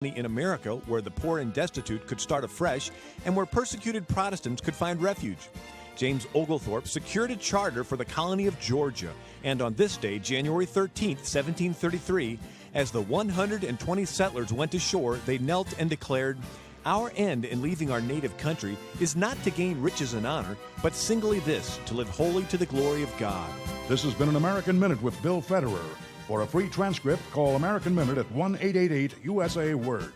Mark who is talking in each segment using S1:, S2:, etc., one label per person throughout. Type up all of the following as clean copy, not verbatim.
S1: in America where the poor and destitute could start afresh and where persecuted Protestants could find refuge. James Oglethorpe secured a charter for the colony of Georgia, and on this day, January 13th, 1733, as the 120 settlers went ashore, they knelt and declared, "Our end in leaving our native country is not to gain riches and honor, but singly this, to live wholly to the glory of God."
S2: This has been an American Minute with Bill Federer. For a free transcript, call American Minute at 1-888-USA-WORD.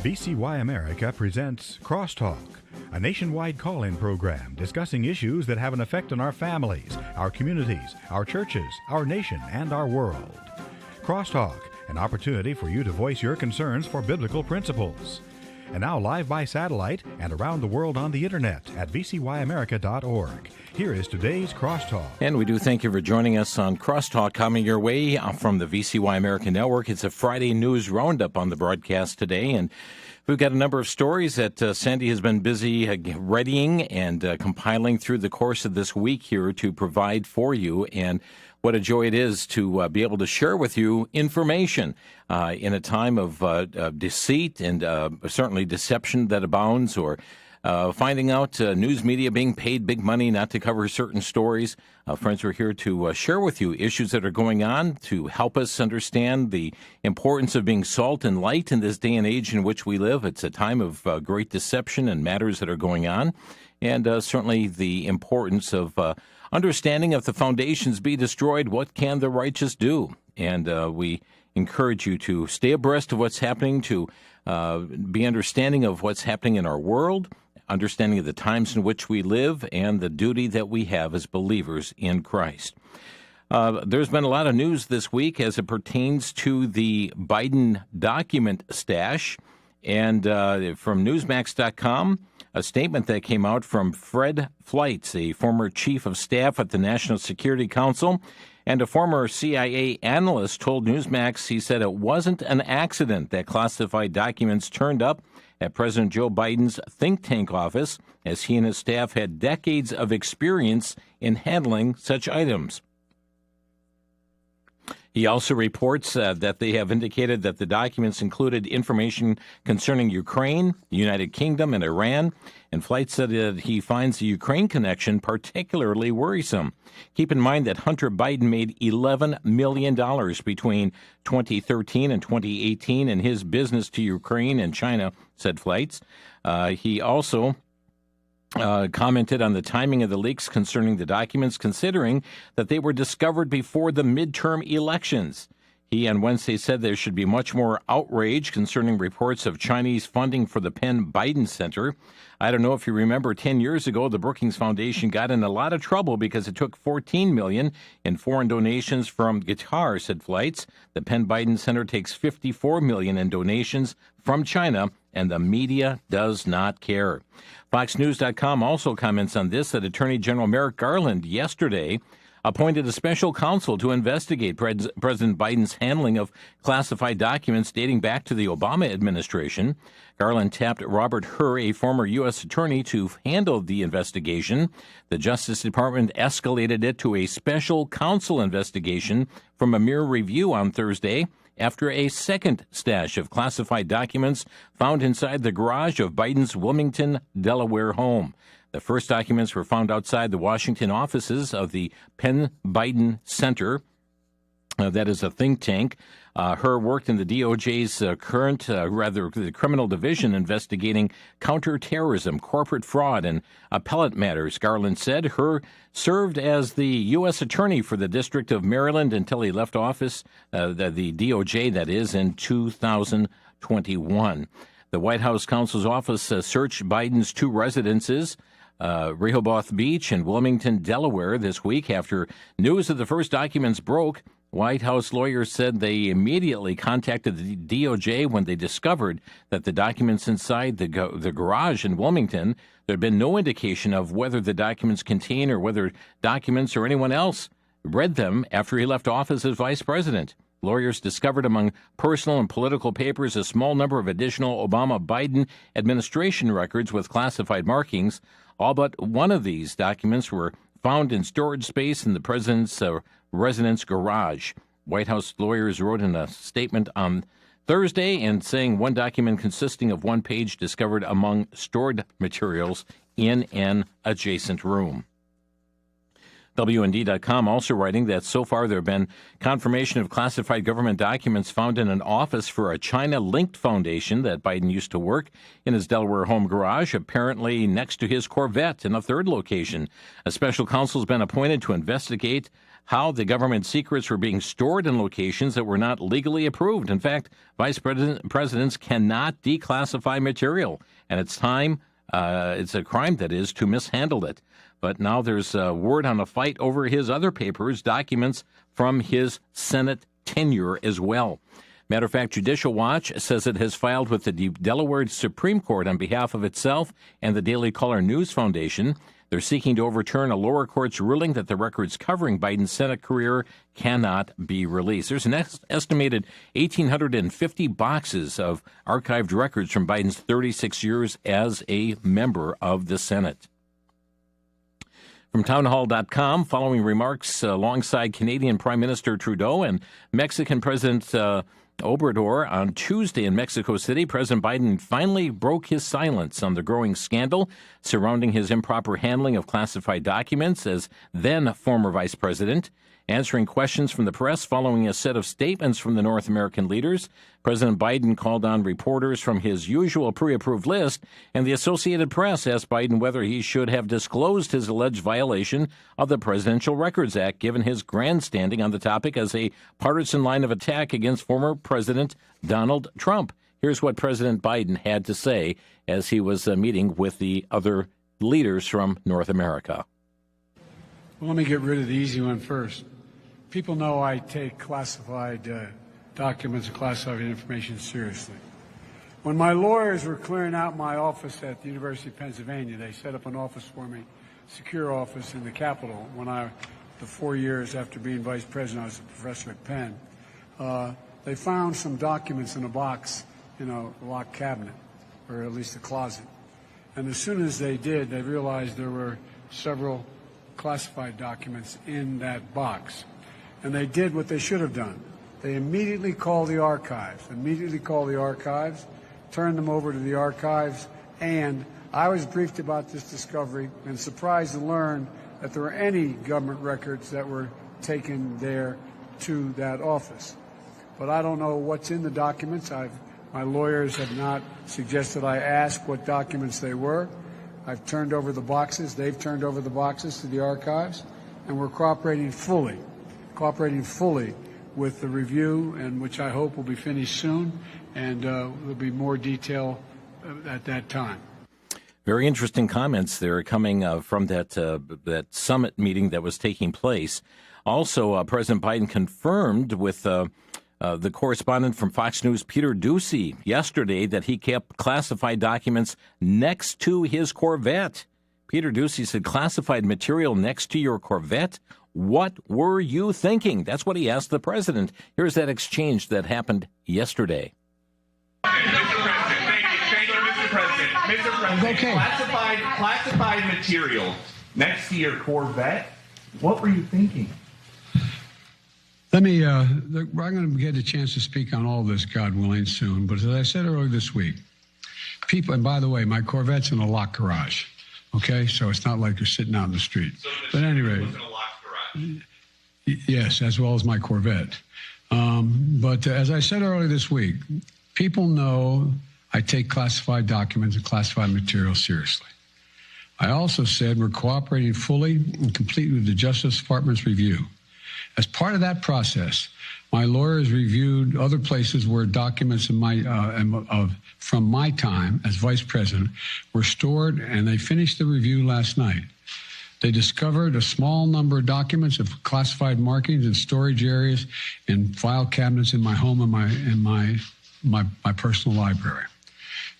S3: VCY America presents Crosstalk, a nationwide call-in program discussing issues that have an effect on our families, our communities, our churches, our nation, and our world. Crosstalk, an opportunity for you to voice your concerns for biblical principles. And now live by satellite and around the world on the internet at VCYAmerica.org. Here is today's Crosstalk.
S4: And we do thank you for joining us on Crosstalk, coming your way from the VCY America Network. It's a Friday news roundup on the broadcast today, and we've got a number of stories that Sandy has been busy readying and compiling through the course of this week here to provide for you. And what a joy it is to be able to share with you information in a time of deceit and certainly deception that abounds, or finding out news media being paid big money not to cover certain stories. Friends, we're here to share with you issues that are going on to help us understand the importance of being salt and light in this day and age in which we live. It's a time of great deception and matters that are going on, and certainly the importance of understanding if the foundations be destroyed, what can the righteous do? And we encourage you to stay abreast of what's happening, to be understanding of what's happening in our world, understanding of the times in which we live, and the duty that we have as believers in Christ. There's been a lot of news this week as it pertains to the Biden document stash. And from Newsmax.com, a statement that came out from Fred Fleitz, a former chief of staff at the National Security Council and a former CIA analyst, told Newsmax, he said it wasn't an accident that classified documents turned up at President Joe Biden's think tank office, as he and his staff had decades of experience in handling such items. He also reports that they have indicated that the documents included information concerning Ukraine, the United Kingdom, and Iran. And Flight said that he finds the Ukraine connection particularly worrisome. Keep in mind that Hunter Biden made $11 million between 2013 and 2018 in his business to Ukraine and China, said Flights. He also commented on the timing of the leaks concerning the documents, considering that they were discovered before the midterm elections. He on Wednesday said there should be much more outrage concerning reports of Chinese funding for the Penn Biden Center. I don't know if you remember, 10 years ago, the Brookings Foundation got in a lot of trouble because it took $14 million in foreign donations from Qatar, said Flights. The Penn Biden Center takes $54 million in donations from China, and the media does not care. FoxNews.com also comments on this, that Attorney General Merrick Garland yesterday appointed a special counsel to investigate President Biden's handling of classified documents dating back to the Obama administration. Garland tapped Robert Hur, a former U.S. attorney, to handle the investigation. The Justice Department escalated it to a special counsel investigation from a mere review on Thursday, after a second stash of classified documents found inside the garage of Biden's Wilmington, Delaware home. The first documents were found outside the Washington offices of the Penn Biden Center. That is a think tank. Her worked in the DOJ's the criminal division investigating counterterrorism, corporate fraud, and appellate matters. Garland said Her served as the U.S. attorney for the District of Maryland until he left office, the DOJ, that is, in 2021. The White House counsel's office searched Biden's two residences, Rehoboth Beach and Wilmington, Delaware, this week after news of the first documents broke. White House lawyers said they immediately contacted the DOJ when they discovered that the documents inside the garage in Wilmington, there had been no indication of whether the documents contain or whether documents or anyone else read them after he left office as vice president. Lawyers discovered among personal and political papers a small number of additional Obama-Biden administration records with classified markings. All but one of these documents were found in storage space in the president's residence garage. White House lawyers wrote in a statement on Thursday and saying one document consisting of one page discovered among stored materials in an adjacent room. WND.com also writing that so far there have been confirmation of classified government documents found in an office for a China-linked foundation that Biden used to work in his Delaware home garage, apparently next to his Corvette in a third location. A special counsel has been appointed to investigate how the government secrets were being stored in locations that were not legally approved. In fact, vice presidents cannot declassify material, and it's a crime, that is, to mishandle it. But now there's word on a fight over his other papers, documents from his Senate tenure as well. Matter of fact, Judicial Watch says it has filed with the Delaware Supreme Court on behalf of itself and the Daily Caller News Foundation. They're seeking to overturn a lower court's ruling that the records covering Biden's Senate career cannot be released. There's an estimated 1,850 boxes of archived records from Biden's 36 years as a member of the Senate. From townhall.com, following remarks alongside Canadian Prime Minister Trudeau and Mexican President Obrador on Tuesday in Mexico City, President Biden finally broke his silence on the growing scandal surrounding his improper handling of classified documents as then former vice president. Answering questions from the press following a set of statements from the North American leaders, President Biden called on reporters from his usual pre-approved list, and the Associated Press asked Biden whether he should have disclosed his alleged violation of the Presidential Records Act, given his grandstanding on the topic as a partisan line of attack against former President Donald Trump. Here's what President Biden had to say as he was meeting with the other leaders from North America.
S5: Well, let me get rid of the easy one first. People know I take classified documents and classified information seriously. When my lawyers were clearing out my office at the University of Pennsylvania, they set up an office for me, secure office in the Capitol. The 4 years after being vice president, I was a professor at Penn. They found some documents in a box in a locked cabinet, or at least a closet. And as soon as they did, they realized there were several classified documents in that box. And they did what they should have done. They immediately called the archives, turned them over to the archives, and I was briefed about this discovery and surprised to learn that there were any government records that were taken there to that office. But I don't know what's in the documents. My lawyers have not suggested I ask what documents they were. I've turned over the boxes. They've turned over the boxes to the archives, and we're cooperating fully with the review, and which I hope will be finished soon, and there'll be more detail at that time.
S4: Very interesting comments there coming from that summit meeting that was taking place. Also, President Biden confirmed with the correspondent from Fox News, Peter Doocy, yesterday that he kept classified documents next to his Corvette. Peter Doocy said, classified material next to your Corvette? What were you thinking? That's what he asked the president. Here's that exchange that happened yesterday.
S6: Thank you, Mr. President. Mr. President, okay. Classified material next to your Corvette? What were you thinking?
S5: I'm going to get a chance to speak on all this, God willing, soon. But as I said earlier this week, people, and by the way, my Corvette's in a locked garage. Okay, so it's not like you're sitting out in the street.
S6: So
S5: but anyway,
S6: was in a locked garage.
S5: Yes, as well as my Corvette. But as I said earlier this week, people know I take classified documents and classified material seriously. I also said we're cooperating fully and completely with the Justice Department's review. As part of that process, my lawyers reviewed other places where documents from my time as vice president were stored, and they finished the review last night. They discovered a small number of documents of classified markings in storage areas and file cabinets in my home and my personal library.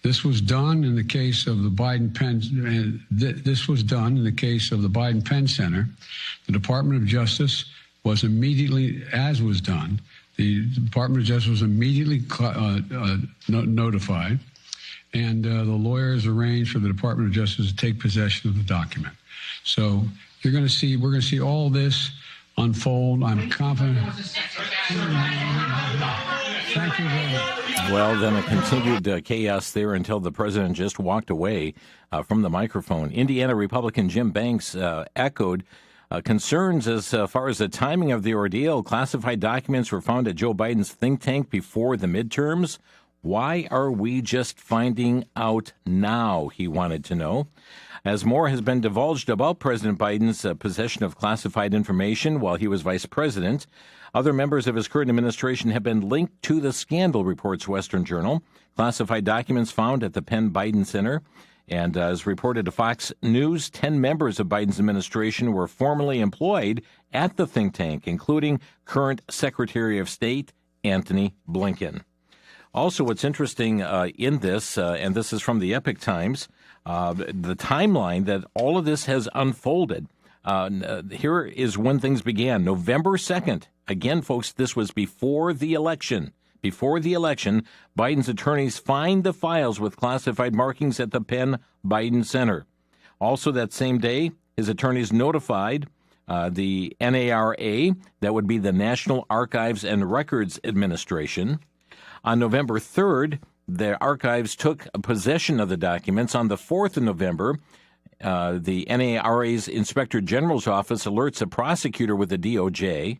S5: This was done in the case of the Biden Penn. This was done in the case of the Biden Penn Center. The Department of Justice was immediately, as was done, the Department of Justice was immediately notified, and the lawyers arranged for the Department of Justice to take possession of the document. So we're going to see all this unfold. I'm confident. Thank you very much.
S4: Well, then it continued chaos there until the president just walked away from the microphone. Indiana Republican Jim Banks echoed concerns as far as the timing of the ordeal. Classified documents were found at Joe Biden's think tank before the midterms. Why are we just finding out now, he wanted to know. As more has been divulged about President Biden's possession of classified information while he was vice president, other members of his current administration have been linked to the scandal, reports Western Journal. Classified documents found at the Penn Biden Center. And as reported to Fox News, 10 members of Biden's administration were formerly employed at the think tank, including current Secretary of State Antony Blinken. Also, what's interesting in this, and this is from the Epoch Times, the timeline that all of this has unfolded. Here is when things began. November 2nd. Again, folks, this was before the election. Before the election, Biden's attorneys find the files with classified markings at the Penn Biden Center. Also that same day, his attorneys notified the NARA, that would be the National Archives and Records Administration. On November 3rd, the archives took possession of the documents. On the 4th of November, the NARA's Inspector General's office alerts a prosecutor with the DOJ.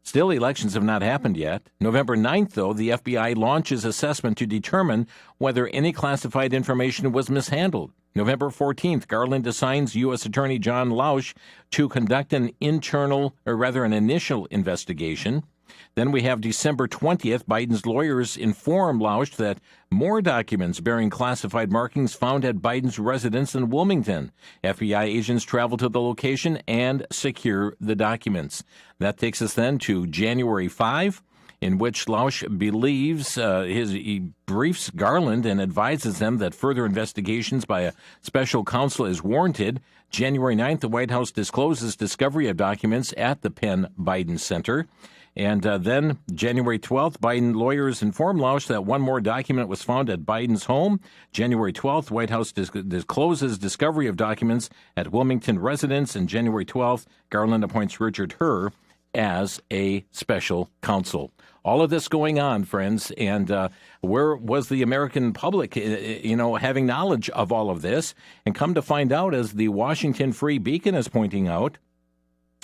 S4: Still, elections have not happened yet. November 9th, though, the FBI launches assessment to determine whether any classified information was mishandled. November 14th, Garland assigns U.S. Attorney John Lausch to conduct an initial investigation. Then we have December 20th. Biden's lawyers inform Lausch that more documents bearing classified markings found at Biden's residence in Wilmington. FBI agents travel to the location and secure the documents. That takes us then to January 5, in which Lausch believes he briefs Garland and advises them that further investigations by a special counsel is warranted. January 9th, the White House discloses discovery of documents at the Penn Biden Center. And then January 12th, Biden lawyers informed Lausch that one more document was found at Biden's home. January 12th, White House discloses discovery of documents at Wilmington residence. And January 12th, Garland appoints Richard Hur as a special counsel. All of this going on, friends, and where was the American public, having knowledge of all of this? And come to find out, as the Washington Free Beacon is pointing out,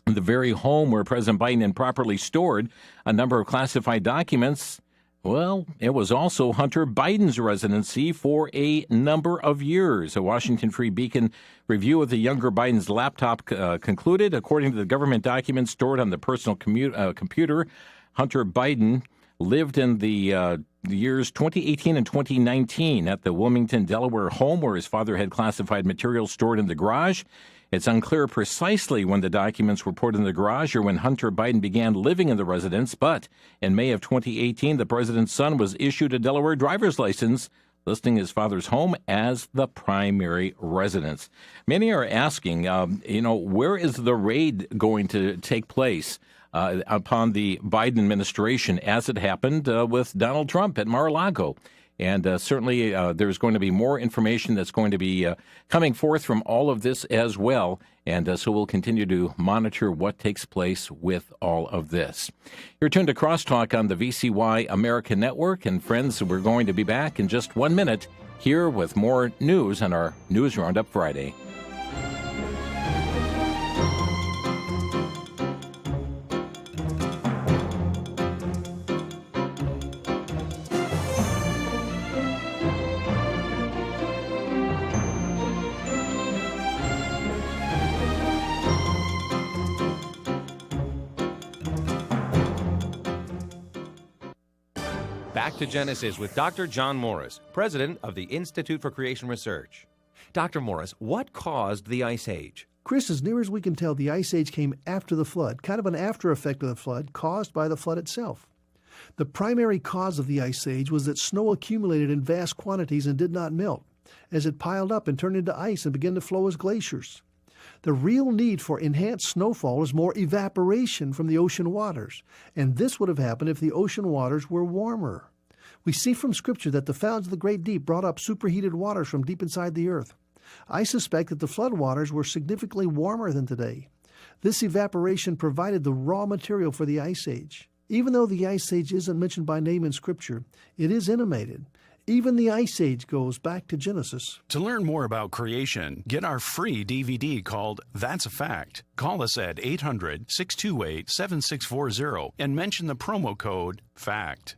S4: the very home where President Biden improperly stored a number of classified documents, well, it was also Hunter Biden's residency for a number of years. A Washington Free Beacon review of the younger Biden's laptop concluded, according to the government documents stored on the personal computer, Hunter Biden lived in the years 2018 and 2019 at the Wilmington, Delaware home where his father had classified materials stored in the garage. It's unclear precisely when the documents were put in the garage or when Hunter Biden began living in the residence, but in May of 2018, the president's son was issued a Delaware driver's license listing his father's home as the primary residence. Many are asking, where is the raid going to take place upon the Biden administration, as it happened with Donald Trump at Mar-a-Lago? And certainly there's going to be more information that's going to be coming forth from all of this as well. And so we'll continue to monitor what takes place with all of this. You're tuned to Crosstalk on the VCY America Network. And friends, we're going to be back in just 1 minute here with more news on our News Roundup Friday.
S7: Back to Genesis with Dr. John Morris, president of the Institute for Creation Research. Dr. Morris, what caused the Ice Age?
S8: Chris, as near as we can tell, the Ice Age came after the flood, kind of an after effect of the flood caused by the flood itself. The primary cause of the Ice Age was that snow accumulated in vast quantities and did not melt, as it piled up and turned into ice and began to flow as glaciers. The real need for enhanced snowfall is more evaporation from the ocean waters, and this would have happened if the ocean waters were warmer. We see from Scripture that the fountains of the great deep brought up superheated waters from deep inside the earth. I suspect that the flood waters were significantly warmer than today. This evaporation provided the raw material for the Ice Age. Even though the Ice Age isn't mentioned by name in Scripture, it is intimated. Even the Ice Age goes back to Genesis.
S9: To learn more about creation, get our free DVD called That's a Fact. Call us at 800-628-7640 and mention the promo code FACT.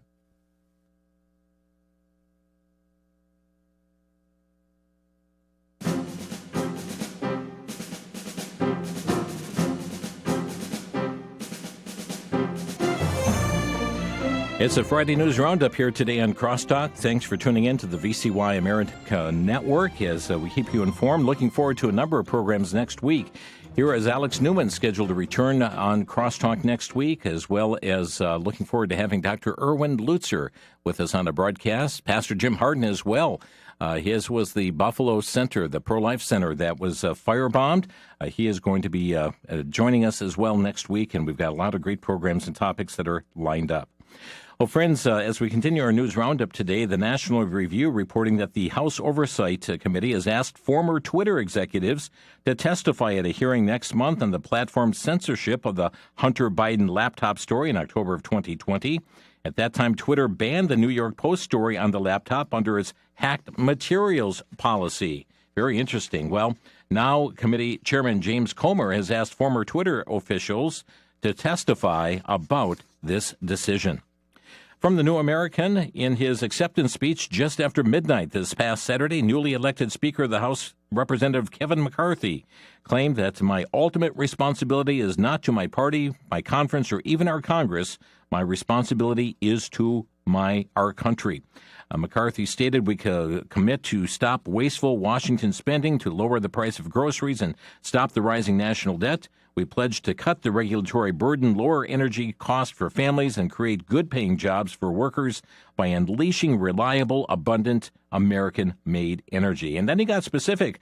S4: It's a Friday News Roundup here today on Crosstalk. Thanks for tuning in to the VCY America network as we keep you informed. Looking forward to a number of programs next week. Here is Alex Newman scheduled to return on Crosstalk next week, as well as looking forward to having Dr. Erwin Lutzer with us on the broadcast. Pastor Jim Harden as well. His was the Buffalo Center, the pro-life center that was firebombed. He is going to be joining us as well next week, and we've got a lot of great programs and topics that are lined up. Well, friends, as we continue our news roundup today, the National Review reporting that the House Oversight Committee has asked former Twitter executives to testify at a hearing next month on the platform's censorship of the Hunter Biden laptop story in October of 2020. At that time, Twitter banned the New York Post story on the laptop under its hacked materials policy. Very interesting. Well, now committee chairman James Comer has asked former Twitter officials to testify about this decision. From the New American, in his acceptance speech just after midnight this past Saturday, newly elected Speaker of the House, Representative Kevin McCarthy, claimed that my ultimate responsibility is not to my party, my conference, or even our Congress. My responsibility is to our country. McCarthy stated we commit to stop wasteful Washington spending, to lower the price of groceries, and stop the rising national debt. We pledge to cut the regulatory burden, lower energy costs for families, and create good-paying jobs for workers by unleashing reliable, abundant, American-made energy. And then he got specific,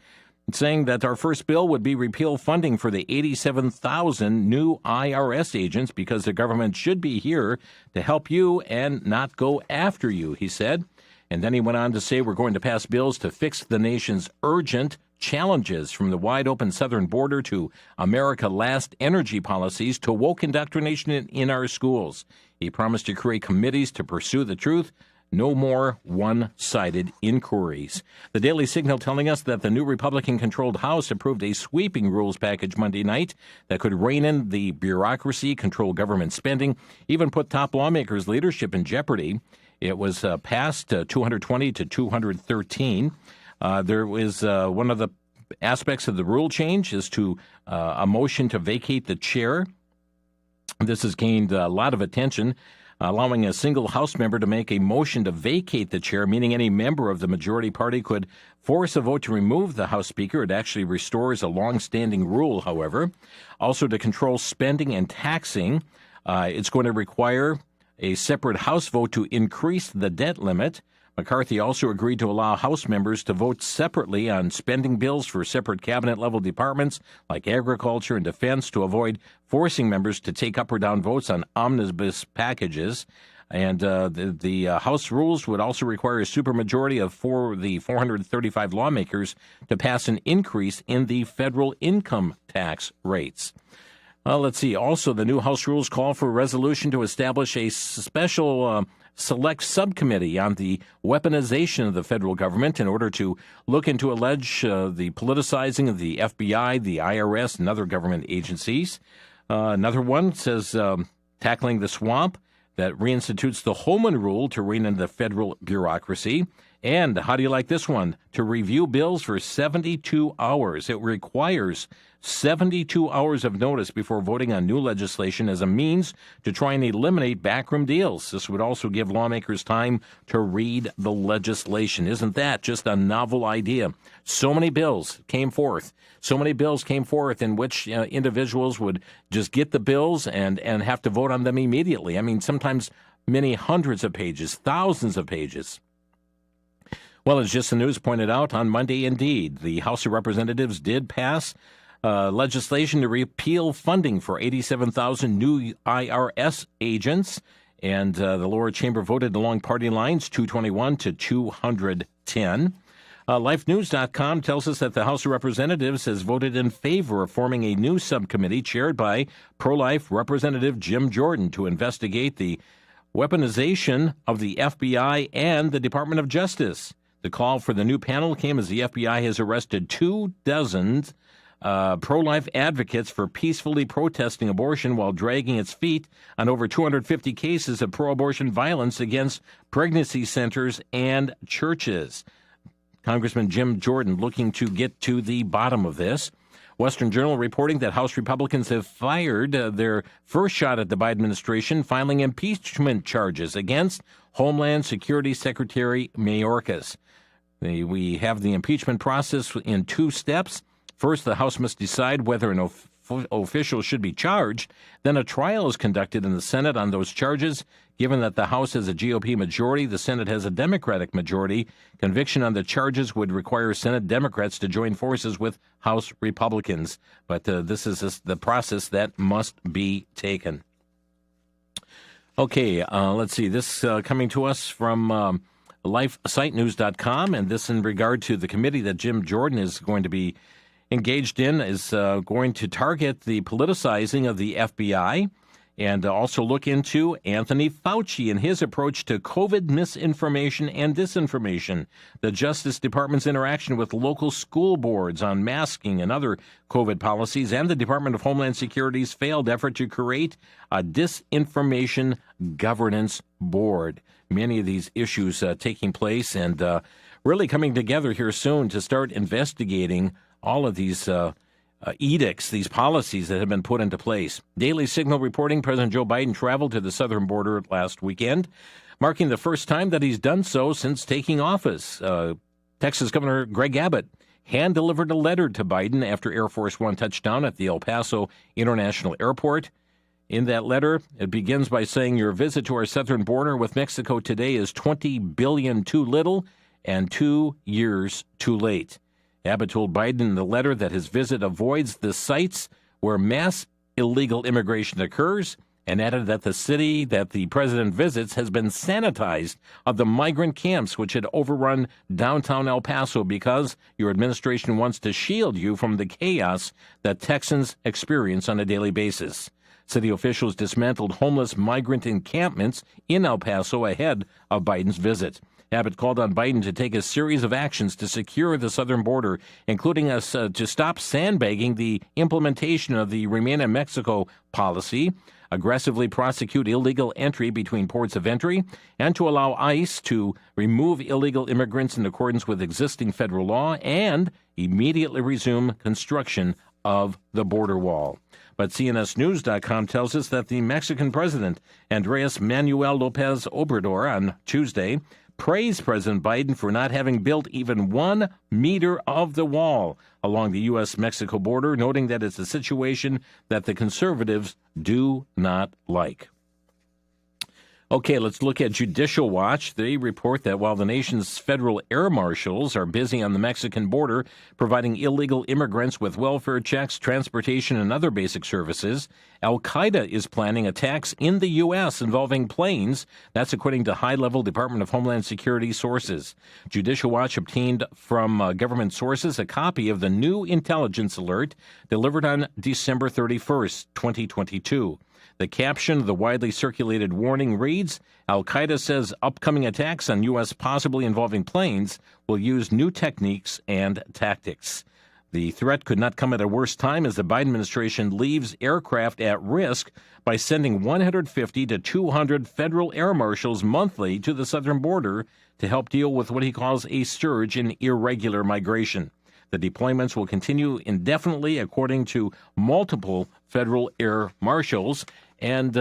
S4: saying that our first bill would be repeal funding for the 87,000 new IRS agents because the government should be here to help you and not go after you, he said. And then he went on to say we're going to pass bills to fix the nation's urgent challenges, from the wide-open southern border to America Last energy policies to woke indoctrination in our schools. He promised to create committees to pursue the truth. No more one-sided inquiries. The Daily Signal telling us that the new Republican-controlled House approved a sweeping rules package Monday night that could rein in the bureaucracy, control government spending, even put top lawmakers' leadership in jeopardy. It was passed 220 to 213. There was one of the aspects of the rule change is to a motion to vacate the chair. This has gained a lot of attention, allowing a single House member to make a motion to vacate the chair, meaning any member of the majority party could force a vote to remove the House Speaker. It actually restores a long-standing rule, however. Also, to control spending and taxing, it's going to require a separate House vote to increase the debt limit. McCarthy also agreed to allow House members to vote separately on spending bills for separate cabinet-level departments like agriculture and defense to avoid forcing members to take up or down votes on omnibus packages. And the House rules would also require a supermajority of the 435 lawmakers to pass an increase in the federal income tax rates. Well, let's see. Also, the new House rules call for a resolution to establish a special select subcommittee on the weaponization of the federal government in order to look into the politicizing of the FBI, the IRS, and other government agencies. Another one says tackling the swamp that reinstitutes the Holman Rule to rein in the federal bureaucracy. And how do you like this one? To review bills for 72 hours. It requires 72 hours of notice before voting on new legislation as a means to try and eliminate backroom deals. This would also give lawmakers time to read the legislation. Isn't that just a novel idea? So many bills came forth in which individuals would just get the bills and have to vote on them immediately. I mean, sometimes many hundreds of pages, thousands of pages. Well, as Just the News pointed out on Monday, indeed, the House of Representatives did pass legislation to repeal funding for 87,000 new IRS agents, and the lower chamber voted along party lines, 221 to 210. LifeNews.com tells us that the House of Representatives has voted in favor of forming a new subcommittee chaired by pro-life Representative Jim Jordan to investigate the weaponization of the FBI and the Department of Justice. The call for the new panel came as the FBI has arrested 24 pro-life advocates for peacefully protesting abortion while dragging its feet on over 250 cases of pro-abortion violence against pregnancy centers and churches. Congressman Jim Jordan looking to get to the bottom of this. Western Journal reporting that House Republicans have fired their first shot at the Biden administration, filing impeachment charges against Homeland Security Secretary Mayorkas. We have the impeachment process in two steps. First, the House must decide whether an official should be charged. Then a trial is conducted in the Senate on those charges. Given that the House has a GOP majority, the Senate has a Democratic majority. Conviction on the charges would require Senate Democrats to join forces with House Republicans. But this is the process that must be taken. Okay, let's see. This coming to us from LifeSiteNews.com, and this in regard to the committee that Jim Jordan is going to be engaged in is going to target the politicizing of the FBI and also look into Anthony Fauci and his approach to COVID misinformation and disinformation, the Justice Department's interaction with local school boards on masking and other COVID policies, and the Department of Homeland Security's failed effort to create a disinformation governance board. Many of these issues taking place and really coming together here soon to start investigating all of these edicts, these policies that have been put into place. Daily Signal reporting President Joe Biden traveled to the southern border last weekend, marking the first time that he's done so since taking office. Texas Governor Greg Abbott hand-delivered a letter to Biden after Air Force One touched down at the El Paso International Airport. In that letter, it begins by saying, "Your visit to our southern border with Mexico today is $20 billion too little and 2 years too late." Abbott told Biden in the letter that his visit avoids the sites where mass illegal immigration occurs, and added that the city that the president visits has been sanitized of the migrant camps which had overrun downtown El Paso because your administration wants to shield you from the chaos that Texans experience on a daily basis. City officials dismantled homeless migrant encampments in El Paso ahead of Biden's visit. Abbott called on Biden to take a series of actions to secure the southern border, including to stop sandbagging the implementation of the Remain in Mexico policy, aggressively prosecute illegal entry between ports of entry, and to allow ICE to remove illegal immigrants in accordance with existing federal law, and immediately resume construction of the border wall. But CNSNews.com tells us that the Mexican president, Andrés Manuel López Obrador, on Tuesday, praised President Biden for not having built even 1 meter of the wall along the U.S.-Mexico border, noting that it's a situation that the conservatives do not like. Okay, let's look at Judicial Watch. They report that while the nation's federal air marshals are busy on the Mexican border providing illegal immigrants with welfare checks, transportation, and other basic services, Al-Qaeda is planning attacks in the U.S. involving planes. That's according to high-level Department of Homeland Security sources. Judicial Watch obtained from government sources a copy of the new intelligence alert delivered on December 31st, 2022. The caption of the widely circulated warning reads, Al-Qaeda says upcoming attacks on U.S. possibly involving planes will use new techniques and tactics. The threat could not come at a worse time as the Biden administration leaves aircraft at risk by sending 150 to 200 federal air marshals monthly to the southern border to help deal with what he calls a surge in irregular migration. The deployments will continue indefinitely, according to multiple federal air marshals. And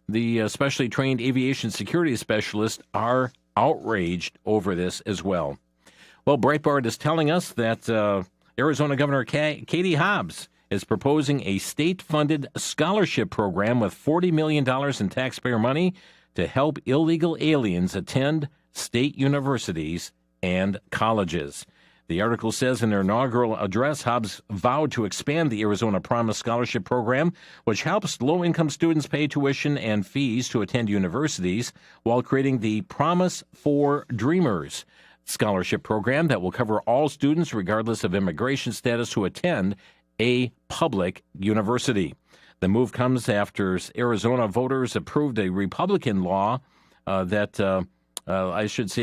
S4: the specially trained aviation security specialists are outraged over this as well. Well, Breitbart is telling us that Arizona Governor Katie Hobbs is proposing a state-funded scholarship program with $40 million in taxpayer money to help illegal aliens attend state universities and colleges. The article says in their inaugural address, Hobbs vowed to expand the Arizona Promise Scholarship Program, which helps low-income students pay tuition and fees to attend universities, while creating the Promise for Dreamers scholarship program that will cover all students, regardless of immigration status, who attend a public university. The move comes after Arizona voters approved a Republican law a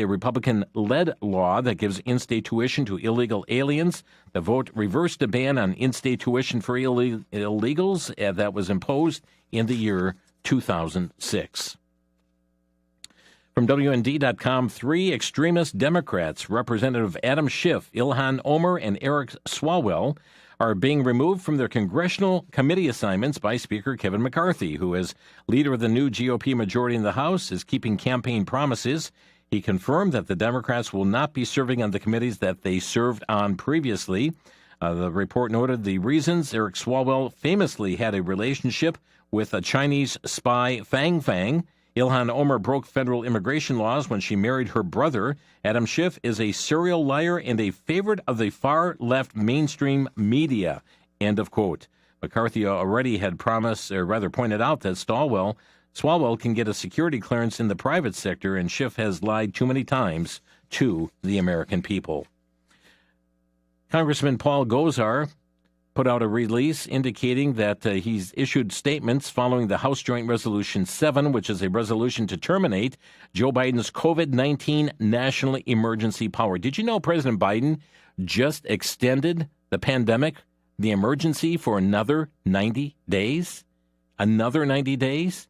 S4: Republican-led law that gives in-state tuition to illegal aliens. The vote reversed a ban on in-state tuition for illegals that was imposed in the year 2006. From WND.com, 3 extremist Democrats, Representative Adam Schiff, Ilhan Omar, and Eric Swalwell, are being removed from their congressional committee assignments by Speaker Kevin McCarthy, who, as leader of the new GOP majority in the House, is keeping campaign promises. He confirmed that the Democrats will not be serving on the committees that they served on previously. The report noted the reasons. Eric Swalwell famously had a relationship with a Chinese spy, Fang Fang. Ilhan Omar broke federal immigration laws when she married her brother. Adam Schiff is a serial liar and a favorite of the far-left mainstream media. End of quote. McCarthy already had pointed out that Swalwell can get a security clearance in the private sector, and Schiff has lied too many times to the American people. Congressman Paul Gosar put out a release indicating that he's issued statements following the House Joint Resolution 7, which is a resolution to terminate Joe Biden's COVID-19 national emergency power. Did you know President Biden just extended the pandemic, the emergency, for another 90 days? Another 90 days?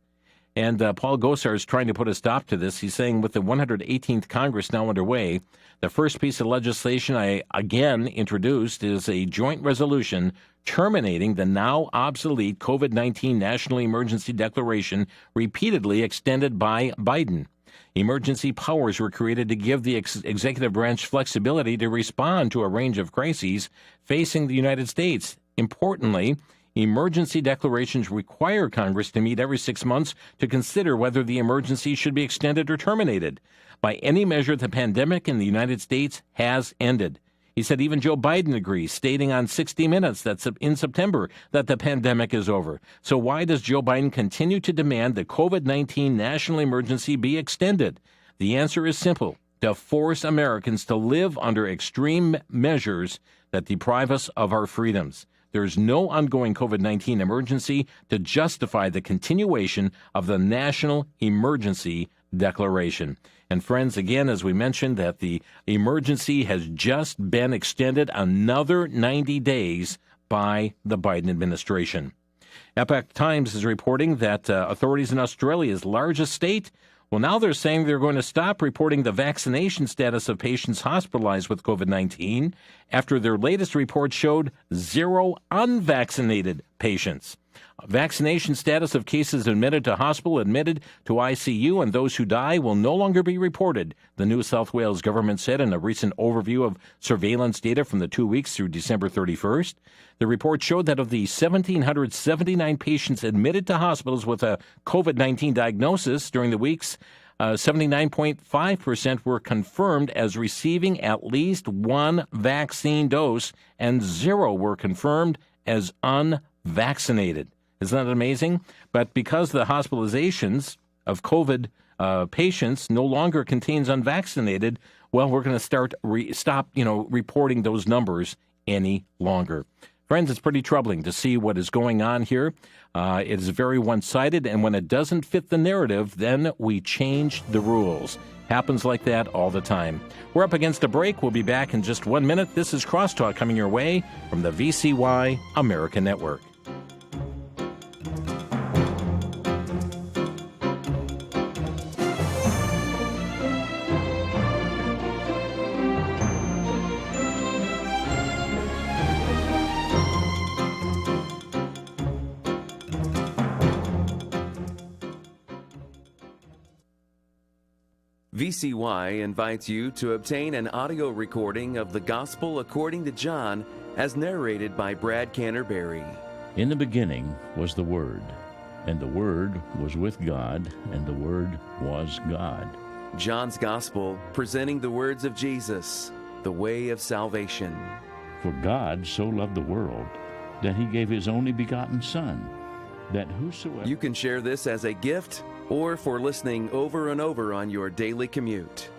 S4: And Paul Gosar is trying to put a stop to this. He's saying with the 118th Congress now underway, the first piece of legislation I again introduced is a joint resolution terminating the now obsolete COVID-19 national emergency declaration repeatedly extended by Biden. Emergency powers were created to give the executive branch flexibility to respond to a range of crises facing the United States. Importantly, emergency declarations require Congress to meet every 6 months to consider whether the emergency should be extended or terminated. By any measure, the pandemic in the United States has ended. He said even Joe Biden agrees, stating on 60 Minutes that's in September that the pandemic is over. So why does Joe Biden continue to demand the COVID-19 national emergency be extended? The answer is simple: to force Americans to live under extreme measures that deprive us of our freedoms. There's no ongoing COVID-19 emergency to justify the continuation of the national emergency declaration. And friends, again, as we mentioned, that the emergency has just been extended another 90 days by the Biden administration. Epoch Times is reporting that authorities in Australia's largest state, well, now they're saying they're going to stop reporting the vaccination status of patients hospitalized with COVID-19 after their latest report showed 0 unvaccinated patients. Vaccination status of cases admitted to hospital, admitted to ICU, and those who die will no longer be reported, the New South Wales government said in a recent overview of surveillance data from the 2 weeks through December 31st. The report showed that of the 1,779 patients admitted to hospitals with a COVID-19 diagnosis during the weeks, 79.5% were confirmed as receiving at least 1 vaccine dose, and 0 were confirmed as unvaccinated. Isn't that amazing? But because the hospitalizations of COVID patients no longer contains unvaccinated, well, we're going to stop reporting those numbers any longer. Friends, it's pretty troubling to see what is going on here. It is very one-sided, and when it doesn't fit the narrative, then we change the rules. Happens like that all the time. We're up against a break. We'll be back in just 1 minute. This is Crosstalk coming your way from the VCY America Network.
S10: VCY invites you to obtain an audio recording of the Gospel according to John as narrated by Brad Canterbury.
S11: In the beginning was the Word, and the Word was with God, and the Word was God.
S10: John's Gospel, presenting the words of Jesus, the way of salvation.
S11: For God so loved the world that he gave his only begotten Son, that whosoever...
S10: You can share this as a gift or for listening over and over on your daily commute.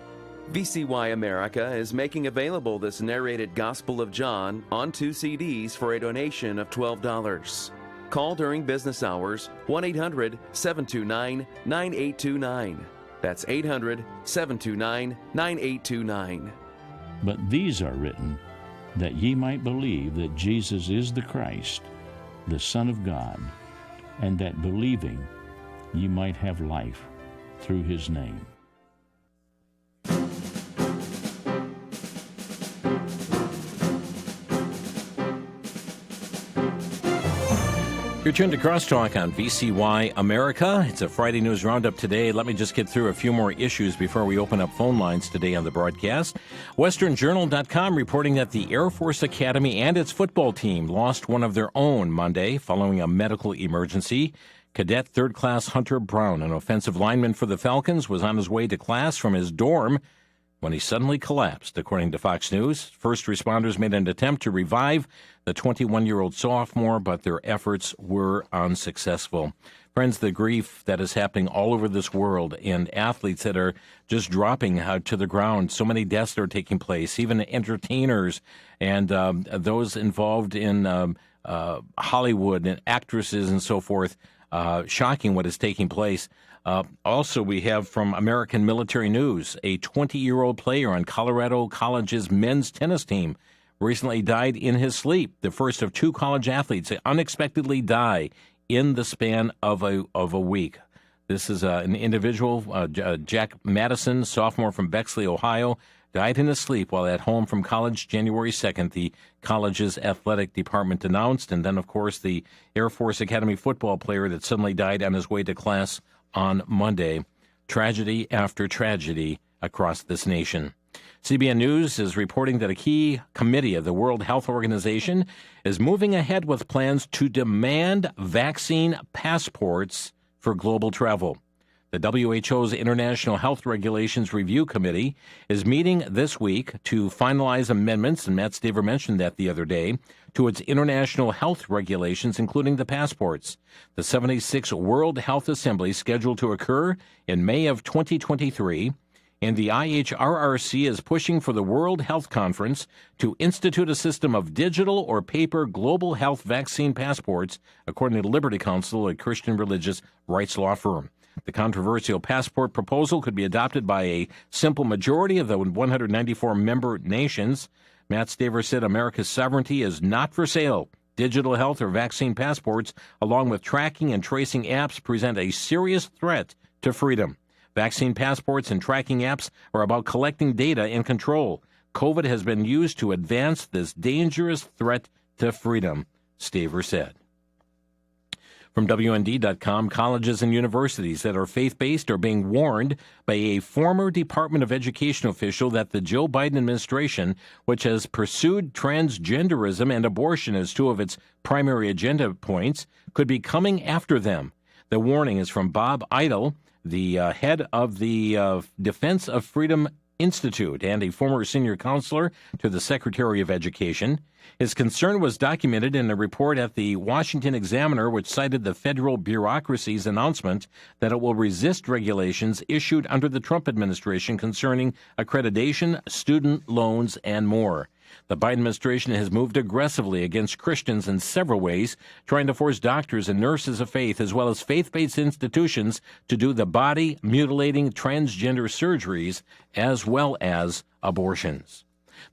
S10: VCY America is making available this narrated Gospel of John on 2 CDs for a donation of $12. Call during business hours 1-800-729-9829. That's 800-729-9829.
S11: But these are written that ye might believe that Jesus is the Christ, the Son of God, and that believing ye might have life through his name.
S4: You're tuned to Crosstalk on VCY America. It's a Friday News Roundup today. Let me just get through a few more issues before we open up phone lines today on the broadcast. WesternJournal.com reporting that the Air Force Academy and its football team lost one of their own Monday following a medical emergency. Cadet Third Class Hunter Brown, an offensive lineman for the Falcons, was on his way to class from his dorm when he suddenly collapsed, according to Fox News. First responders made an attempt to revive the 21-year-old sophomore, but their efforts were unsuccessful. Friends, the grief that is happening all over this world and athletes that are just dropping to the ground. So many deaths are taking place, even entertainers and those involved in Hollywood and actresses and so forth. Shocking what is taking place. Also, we have from American Military News, a 20-year-old player on Colorado College's men's tennis team recently died in his sleep. The first of two college athletes unexpectedly die in the span of a week. This is an individual, Jack Madison, sophomore from Bexley, Ohio, died in his sleep while at home from college January 2nd, the college's athletic department announced. And then, of course, the Air Force Academy football player that suddenly died on his way to class on Monday. Tragedy after tragedy across this nation. CBN News is reporting that a key committee of the World Health Organization is moving ahead with plans to demand vaccine passports for global travel. The WHO's International Health Regulations Review Committee is meeting this week to finalize amendments, and Matt Staver mentioned that the other day, to its international health regulations, including the passports. The 76th World Health Assembly, scheduled to occur in May of 2023, and the IHRRC is pushing for the World Health Conference to institute a system of digital or paper global health vaccine passports, according to Liberty Counsel, a Christian religious rights law firm. The controversial passport proposal could be adopted by a simple majority of the 194 member nations. Matt Staver said America's sovereignty is not for sale. Digital health or vaccine passports, along with tracking and tracing apps, present a serious threat to freedom. Vaccine passports and tracking apps are about collecting data and control. COVID has been used to advance this dangerous threat to freedom, Staver said. From WND.com, colleges and universities that are faith-based are being warned by a former Department of Education official that the Joe Biden administration, which has pursued transgenderism and abortion as two of its primary agenda points, could be coming after them. The warning is from Bob Idle, the head of the Defense of Freedom Institute and a former senior counselor to the Secretary of Education. His concern was documented in a report at the Washington Examiner, which cited the federal bureaucracy's announcement that it will resist regulations issued under the Trump administration concerning accreditation, student loans, and more. The Biden administration has moved aggressively against Christians in several ways, trying to force doctors and nurses of faith, as well as faith-based institutions, to do the body-mutilating transgender surgeries as well as abortions.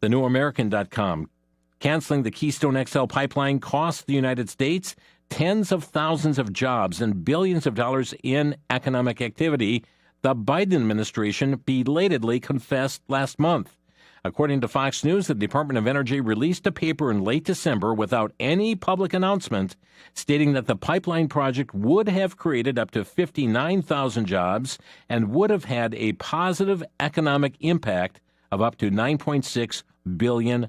S4: TheNewAmerican.com, canceling the Keystone XL pipeline cost the United States tens of thousands of jobs and billions of dollars in economic activity, the Biden administration belatedly confessed last month. According to Fox News, the Department of Energy released a paper in late December without any public announcement stating that the pipeline project would have created up to 59,000 jobs and would have had a positive economic impact of up to $9.6 billion.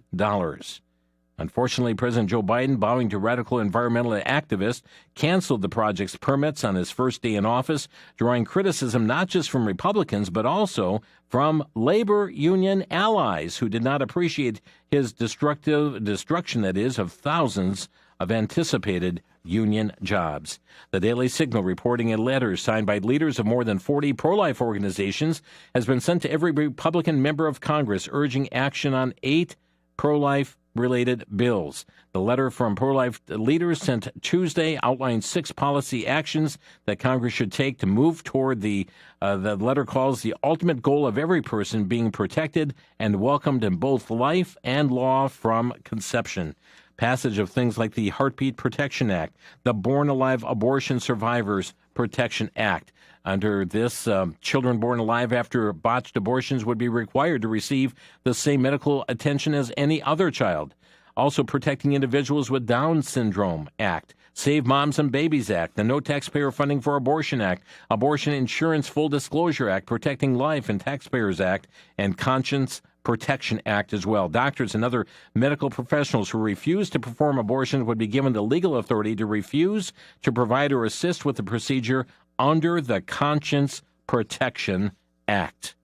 S4: Unfortunately, President Joe Biden, bowing to radical environmental activists, canceled the project's permits on his first day in office, drawing criticism not just from Republicans, but also from labor union allies who did not appreciate his destruction, that is, of thousands of anticipated union jobs. The Daily Signal, reporting a letter signed by leaders of more than 40 pro-life organizations, has been sent to every Republican member of Congress urging action on 8 pro-life related bills. The letter from pro-life leaders sent Tuesday outlines 6 policy actions that Congress should take to move toward the letter calls the ultimate goal of every person being protected and welcomed in both life and law from conception. Passage of things like the Heartbeat Protection Act, the Born Alive Abortion Survivors Protection Act. Under this, children born alive after botched abortions would be required to receive the same medical attention as any other child. Also, Protecting Individuals with Down Syndrome Act, Save Moms and Babies Act, the No Taxpayer Funding for Abortion Act, Abortion Insurance Full Disclosure Act, Protecting Life and Taxpayers Act, and Conscience Protection Act as well. Doctors and other medical professionals who refuse to perform abortions would be given the legal authority to refuse to provide or assist with the procedure under the Conscience Protection Act.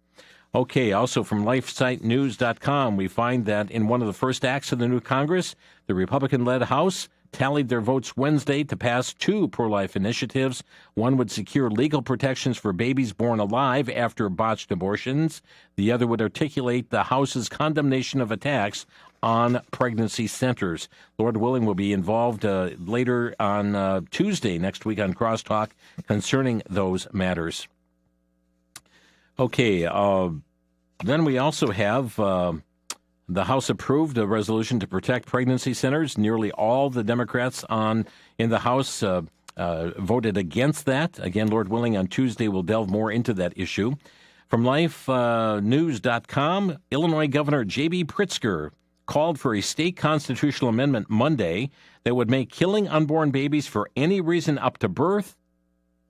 S4: Okay, also from LifeSiteNews.com, we find that in one of the first acts of the new Congress, the Republican-led House tallied their votes Wednesday to pass 2 pro-life initiatives. One would secure legal protections for babies born alive after botched abortions. The other would articulate the House's condemnation of attacks on pregnancy centers. Lord willing, will be involved later on Tuesday next week on Crosstalk concerning those matters. Okay, then we also have the House approved a resolution to protect pregnancy centers. Nearly all the Democrats in the House voted against that. Again, Lord willing, on Tuesday we'll delve more into that issue. From LifeNews.com, Illinois Governor J.B. Pritzker called for a state constitutional amendment Monday that would make killing unborn babies for any reason up to birth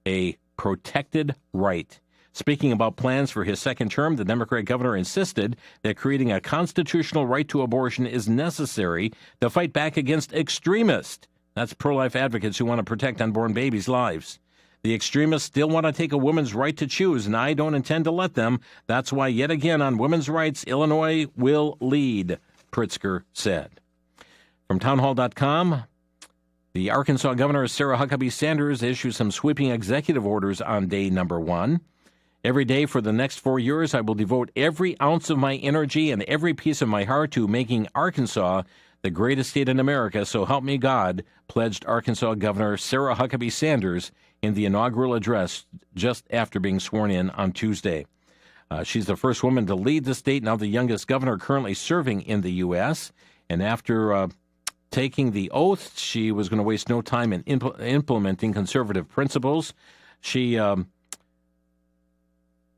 S4: a protected right. Speaking about plans for his second term, the Democrat governor insisted that creating a constitutional right to abortion is necessary to fight back against extremists. That's pro-life advocates who want to protect unborn babies' lives. The extremists still want to take a woman's right to choose, and I don't intend to let them. That's why, yet again, on women's rights, Illinois will lead, Pritzker said. From townhall.com, the Arkansas Governor Sarah Huckabee Sanders issued some sweeping executive orders on day number 1. Every day for the next 4 years, I will devote every ounce of my energy and every piece of my heart to making Arkansas the greatest state in America, so help me God, pledged Arkansas Governor Sarah Huckabee Sanders in the inaugural address just after being sworn in on Tuesday. She's the first woman to lead the state, now the youngest governor currently serving in the U.S., and after taking the oath, she was going to waste no time in implementing conservative principles. She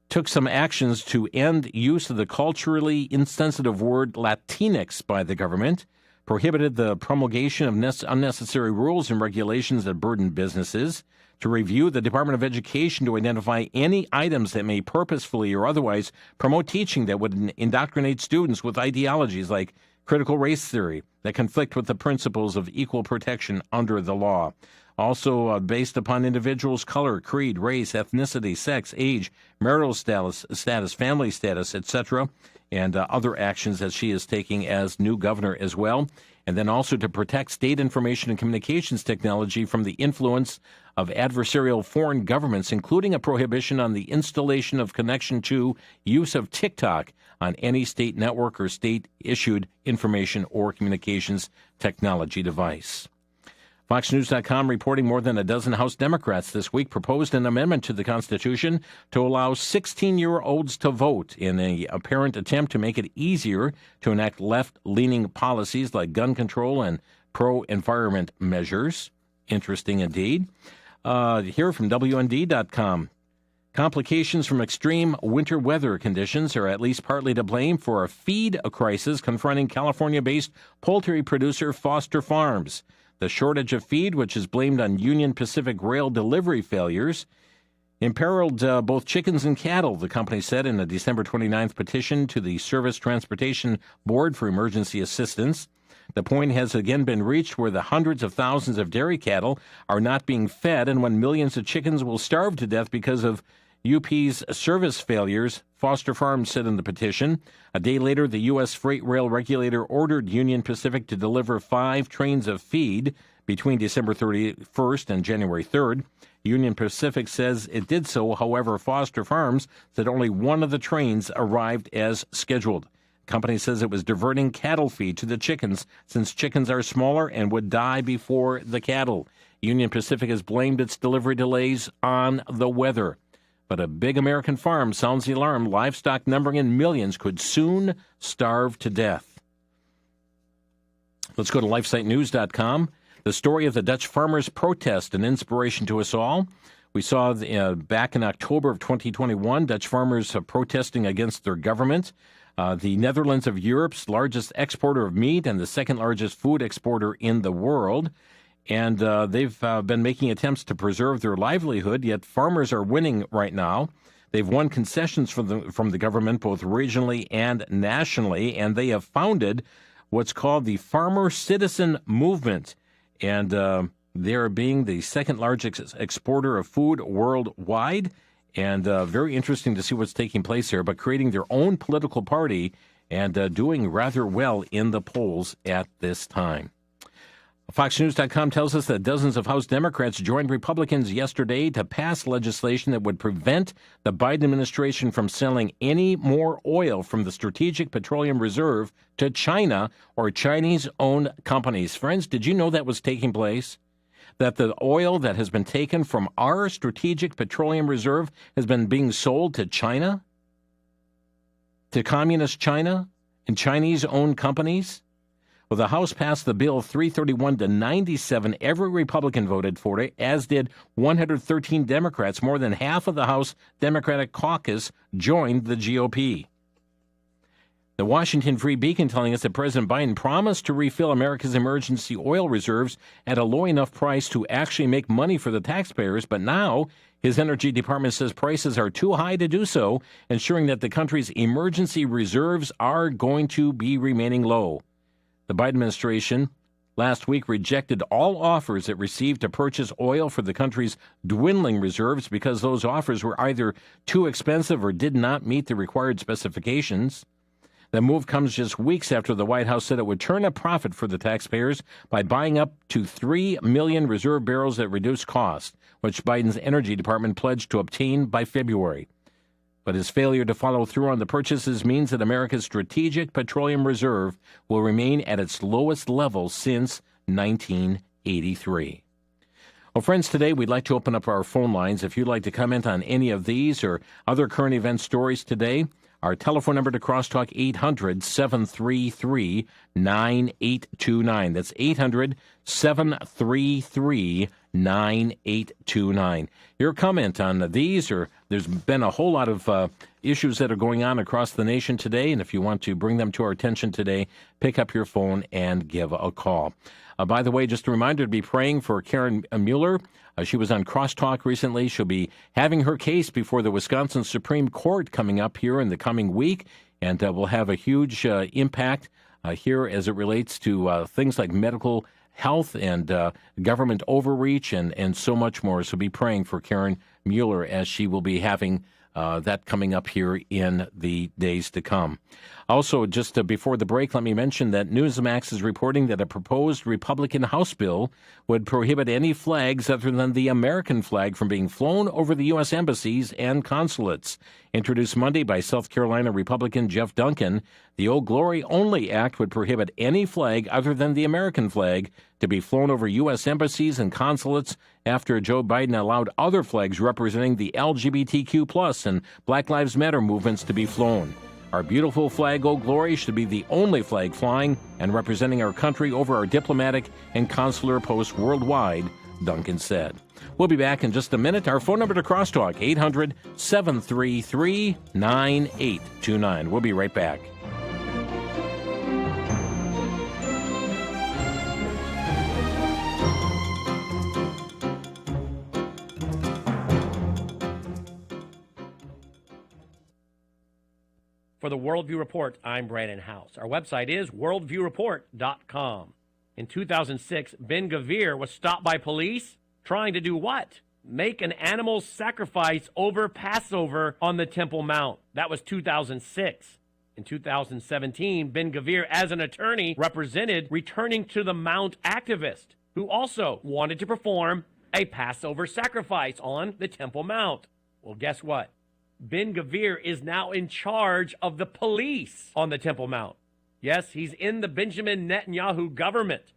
S4: took some actions to end use of the culturally insensitive word Latinx by the government, prohibited the promulgation of unnecessary rules and regulations that burden businesses, to review the Department of Education to identify any items that may purposefully or otherwise promote teaching that would indoctrinate students with ideologies like critical race theory that conflict with the principles of equal protection under the law. Also based upon individuals' color, creed, race, ethnicity, sex, age, marital status, family status, etc., and other actions that she is taking as new governor as well. And then also to protect state information and communications technology from the influence of adversarial foreign governments, including a prohibition on the installation of connection to use of TikTok on any state network or state-issued information or communications technology device. FoxNews.com reporting more than a dozen House Democrats this week proposed an amendment to the Constitution to allow 16-year-olds to vote in an apparent attempt to make it easier to enact left-leaning policies like gun control and pro-environment measures. Interesting indeed. Here from WND.com. Complications from extreme winter weather conditions are at least partly to blame for a feed crisis confronting California-based poultry producer Foster Farms. The shortage of feed, which is blamed on Union Pacific rail delivery failures, imperiled both chickens and cattle, the company said in a December 29th petition to the Service Transportation Board for Emergency Assistance. The point has again been reached where the hundreds of thousands of dairy cattle are not being fed and when millions of chickens will starve to death because of UP's service failures, Foster Farms said in the petition. A day later, the U.S. freight rail regulator ordered Union Pacific to deliver 5 trains of feed between December 31st and January 3rd. Union Pacific says it did so. However, Foster Farms said only one of the trains arrived as scheduled. The company says it was diverting cattle feed to the chickens since chickens are smaller and would die before the cattle. Union Pacific has blamed its delivery delays on the weather. But a big American farm sounds the alarm. Livestock numbering in millions could soon starve to death. Let's go to LifeSiteNews.com. The story of the Dutch farmers' protest, an inspiration to us all. We saw back in October of 2021, Dutch farmers protesting against their government. The Netherlands of Europe's largest exporter of meat and the second largest food exporter in the world. And they've been making attempts to preserve their livelihood, yet farmers are winning right now. They've won concessions from the government, both regionally and nationally, and they have founded what's called the Farmer Citizen Movement. And they're being the second largest exporter of food worldwide. And very interesting to see what's taking place here, but creating their own political party and doing rather well in the polls at this time. FoxNews.com tells us that dozens of House Democrats joined Republicans yesterday to pass legislation that would prevent the Biden administration from selling any more oil from the Strategic Petroleum Reserve to China or Chinese-owned companies. Friends, did you know that was taking place? That the oil that has been taken from our Strategic Petroleum Reserve has been being sold to China? To communist China and Chinese-owned companies? Well, the House passed the bill 331 to 97. Every Republican voted for it, as did 113 Democrats. More than half of the House Democratic caucus joined the GOP. The Washington Free Beacon telling us that President Biden promised to refill America's emergency oil reserves at a low enough price to actually make money for the taxpayers, but now his Energy Department says prices are too high to do so, ensuring that the country's emergency reserves are going to be remaining low. The Biden administration last week rejected all offers it received to purchase oil for the country's dwindling reserves because those offers were either too expensive or did not meet the required specifications. The move comes just weeks after the White House said it would turn a profit for the taxpayers by buying up to 3 million reserve barrels at reduced cost, which Biden's Energy Department pledged to obtain by February. But his failure to follow through on the purchases means that America's Strategic Petroleum Reserve will remain at its lowest level since 1983. Well, friends, today we'd like to open up our phone lines. If you'd like to comment on any of these or other current event stories today, our telephone number to Crosstalk, 800-733-9829. That's 800-733-9829. Your comment on these, or there's been a whole lot of issues that are going on across the nation today, and if you want to bring them to our attention today, pick up your phone and give a call. By the way, just a reminder to be praying for Karen Mueller. She was on Crosstalk recently. She'll be having her case before the Wisconsin Supreme Court coming up here in the coming week, and will have a huge impact here as it relates to things like medical health and government overreach and so much more. So be praying for Karen Mueller as she will be having that coming up here in the days to come. Also, just before the break, let me mention that Newsmax is reporting that a proposed Republican House bill would prohibit any flags other than the American flag from being flown over the U.S. embassies and consulates. Introduced Monday by South Carolina Republican Jeff Duncan, the Old Glory Only Act would prohibit any flag other than the American flag to be flown over U.S. embassies and consulates after Joe Biden allowed other flags representing the LGBTQ+ and Black Lives Matter movements to be flown. Our beautiful flag, Old Glory, should be the only flag flying and representing our country over our diplomatic and consular posts worldwide, Duncan said. We'll be back in just a minute. Our phone number to Crosstalk, 800-733-9829. We'll be right back.
S12: For the Worldview Report, I'm Brandon House. Our website is worldviewreport.com. In 2006, Ben Gvir was stopped by police trying to do what? Make an animal sacrifice over Passover on the Temple Mount. That was 2006. In 2017, Ben Gvir, as an attorney, represented returning to the Mount activist who also wanted to perform a Passover sacrifice on the Temple Mount. Well, guess what? Ben Gvir is now in charge of the police on the Temple Mount. Yes, he's in the Benjamin Netanyahu government.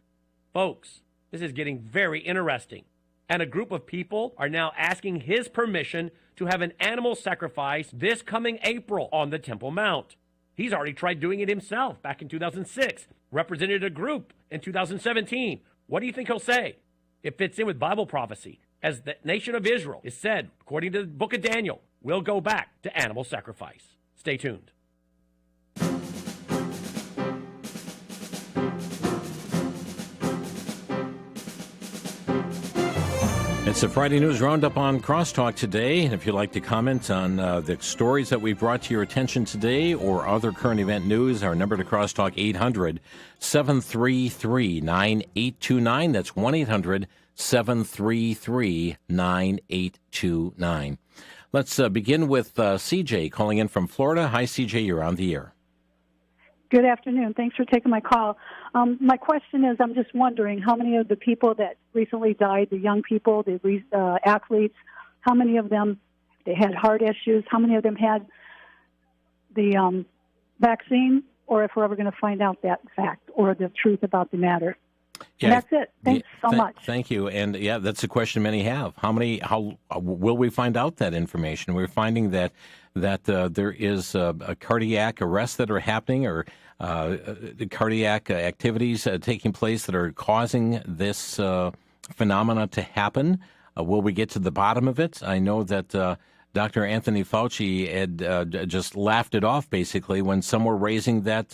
S12: Folks, this is getting very interesting. And a group of people are now asking his permission to have an animal sacrifice this coming April on the Temple Mount. He's already tried doing it himself back in 2006, represented a group in 2017. What do you think he'll say? It fits in with Bible prophecy. As the nation of Israel is said, according to the book of Daniel, we'll go back to animal sacrifice. Stay tuned.
S4: It's a Friday News Roundup on Crosstalk today. And if you'd like to comment on the stories that we brought to your attention today or other current event news, our number to Crosstalk, 800-733-9829. That's 1-800-733-9829. Let's begin with CJ calling in from Florida. Hi, CJ, you're on the air.
S13: Good afternoon. Thanks for taking my call. My question is, I'm just wondering how many of the people that recently died, the young people, the athletes, how many of them, they had heart issues, how many of them had the vaccine, or if we're ever going to find out that fact or the truth about the matter.
S4: Yeah,
S13: and that's it. Thanks so much.
S4: Thank you. And yeah, that's a question many have. How will we find out that information? We're finding that there is a cardiac arrests that are happening or the cardiac activities taking place that are causing this phenomena to happen. Will we get to the bottom of it? I know that Dr. Anthony Fauci had just laughed it off, basically, when some were raising that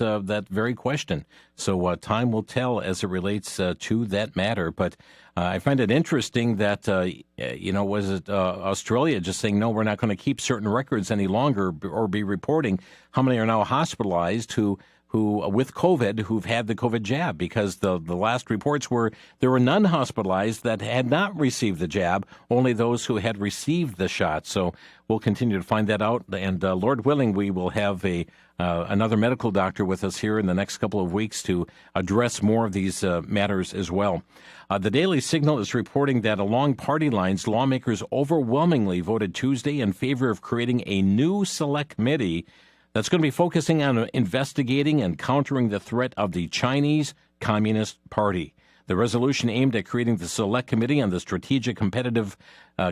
S4: very question. So time will tell as it relates to that matter. But I find it interesting that, was it Australia just saying, no, we're not going to keep certain records any longer or be reporting how many are now hospitalized who with COVID who've had the COVID jab, because the last reports were there were none hospitalized that had not received the jab, only those who had received the shot. So we'll continue to find that out. And Lord willing, we will have another medical doctor with us here in the next couple of weeks to address more of these matters as well. The Daily Signal is reporting that along party lines, lawmakers overwhelmingly voted Tuesday in favor of creating a new select committee that's going to be focusing on investigating and countering the threat of the Chinese Communist Party. The resolution aimed at creating the Select Committee on the strategic competitive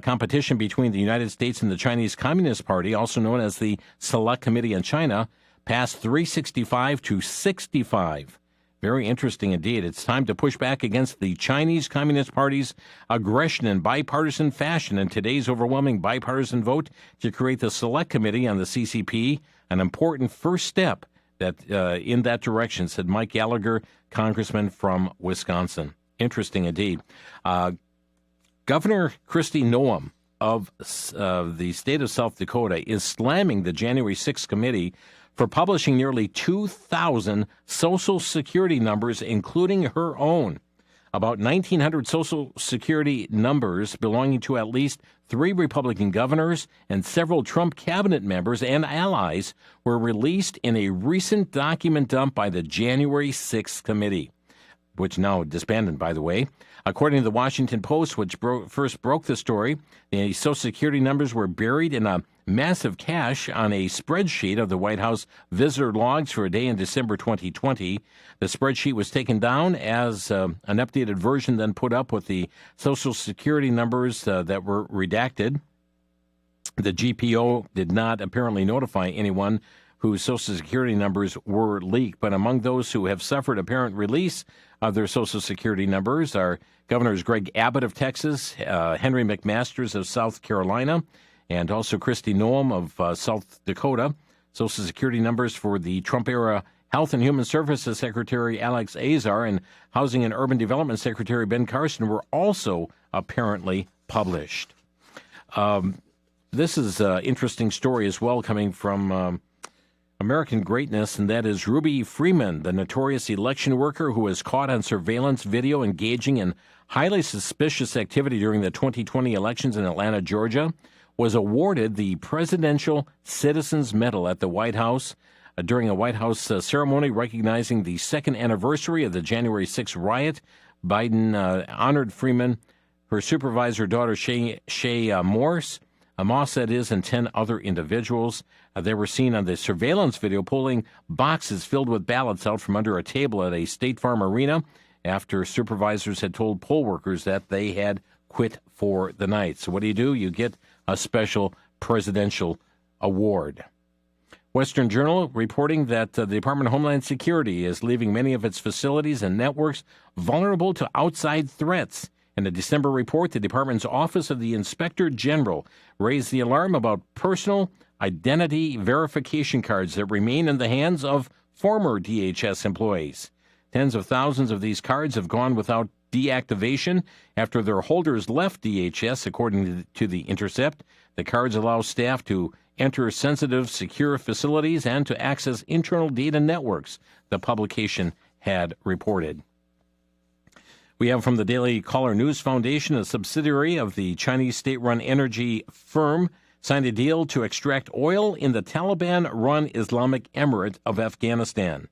S4: competition between the United States and the Chinese Communist Party, also known as the Select Committee on China, passed 365 to 65. Very interesting indeed. It's time to push back against the Chinese Communist Party's aggression in bipartisan fashion, and today's overwhelming bipartisan vote to create the Select Committee on the CCP, an important first step that in that direction, said Mike Gallagher, congressman from Wisconsin. Interesting indeed. Governor Kristi Noem of the state of South Dakota is slamming the January 6th committee for publishing nearly 2,000 Social Security numbers, including her own. About 1,900 Social Security numbers belonging to at least 3 Republican governors and several Trump cabinet members and allies were released in a recent document dump by the January 6th committee, which now disbanded, by the way. According to the Washington Post, which first broke the story, the Social Security numbers were buried in a massive cache on a spreadsheet of the White House visitor logs for a day in December 2020. The spreadsheet was taken down as an updated version, then put up with the Social Security numbers that were redacted. The GPO did not apparently notify anyone whose Social Security numbers were leaked. But among those who have suffered apparent release of their Social Security numbers are Governors Greg Abbott of Texas, Henry McMasters of South Carolina, and also Kristi Noem of South Dakota. Social Security numbers for the Trump-era Health and Human Services Secretary Alex Azar and Housing and Urban Development Secretary Ben Carson were also apparently published. This is an interesting story as well, coming from American Greatness, and that is Ruby Freeman, the notorious election worker who was caught on surveillance video engaging in highly suspicious activity during the 2020 elections in Atlanta, Georgia, was awarded the Presidential Citizens Medal at the White House during a White House ceremony recognizing the second anniversary of the January 6th riot. Biden honored Freeman, her supervisor daughter Shay Moss, that is, and 10 other individuals. They were seen on the surveillance video pulling boxes filled with ballots out from under a table at a State Farm arena after supervisors had told poll workers that they had quit for the night. So what do? You get a special presidential award. Western Journal reporting that the Department of Homeland Security is leaving many of its facilities and networks vulnerable to outside threats. In a December report, the department's Office of the Inspector General raised the alarm about personal identity verification cards that remain in the hands of former DHS employees. Tens of thousands of these cards have gone without deactivation after their holders left DHS, according to The Intercept. The cards allow staff to enter sensitive, secure facilities and to access internal data networks, the publication had reported. We have from the Daily Caller News Foundation, a subsidiary of the Chinese state-run energy firm, signed a deal to extract oil in the Taliban-run Islamic Emirate of Afghanistan.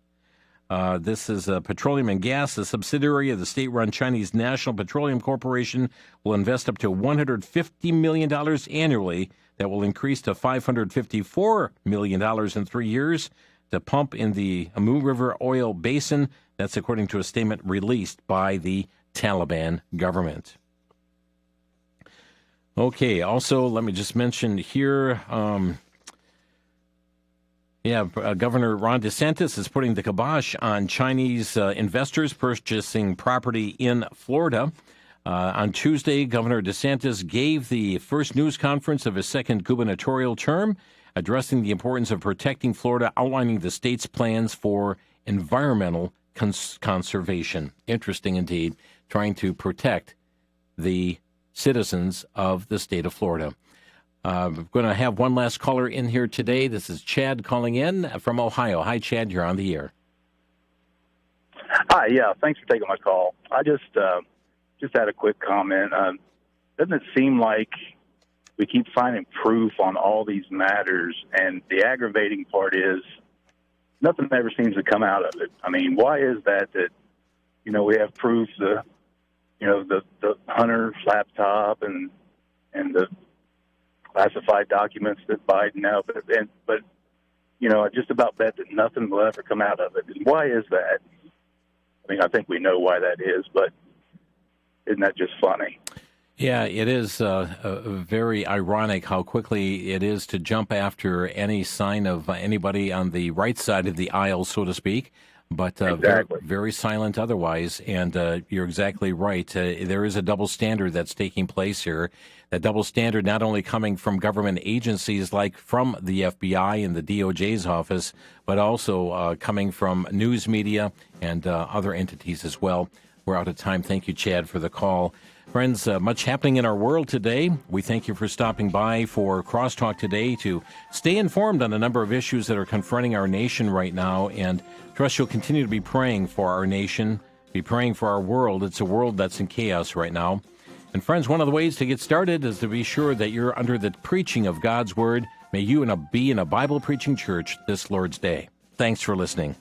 S4: This is Petroleum and Gas, a subsidiary of the state-run Chinese National Petroleum Corporation, will invest up to $150 million annually. That will increase to $554 million in 3 years to pump in the Amu River oil basin. That's according to a statement released by the Taliban government. Okay, also, let me just mention here, Governor Ron DeSantis is putting the kibosh on Chinese investors purchasing property in Florida. On Tuesday, Governor DeSantis gave the first news conference of his second gubernatorial term, addressing the importance of protecting Florida, outlining the state's plans for environmental conservation. Interesting indeed, trying to protect the citizens of the state of Florida. We're going to have one last caller in here today. This is Chad calling in from Ohio. Hi, Chad. You're on the air.
S14: Hi. Yeah. Thanks for taking my call. I just had a quick comment. Doesn't it seem like we keep finding proof on all these matters, and the aggravating part is nothing ever seems to come out of it? I mean, why is that we have proof, the Hunter laptop and the classified documents that Biden now, but I just about bet that nothing will ever come out of it. And why is that? I mean, I think we know why that is, but isn't that just funny?
S4: Yeah, it is very ironic how quickly it is to jump after any sign of anybody on the right side of the aisle, so to speak, but
S14: exactly.
S4: very silent otherwise. And you're exactly right. There is a double standard that's taking place here. That double standard not only coming from government agencies like from the FBI and the DOJ's office, but also coming from news media and other entities as well. We're out of time. Thank you, Chad, for the call. Friends, much happening in our world today. We thank you for stopping by for Crosstalk today to stay informed on a number of issues that are confronting our nation right now, and trust you'll continue to be praying for our nation, be praying for our world. It's a world that's in chaos right now. And friends, one of the ways to get started is to be sure that you're under the preaching of God's Word. May you be in a Bible-preaching church this Lord's Day. Thanks for listening.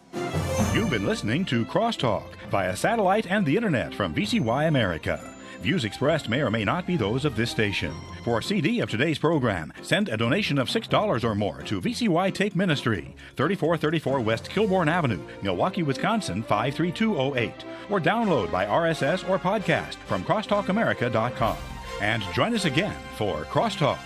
S3: You've been listening to Crosstalk via satellite and the internet from VCY America. Views expressed may or may not be those of this station. For a CD of today's program, send a donation of $6 or more to VCY Take Ministry, 3434 West Kilbourne Avenue, Milwaukee, Wisconsin, 53208. Or download by RSS or podcast from crosstalkamerica.com. And join us again for Crosstalk.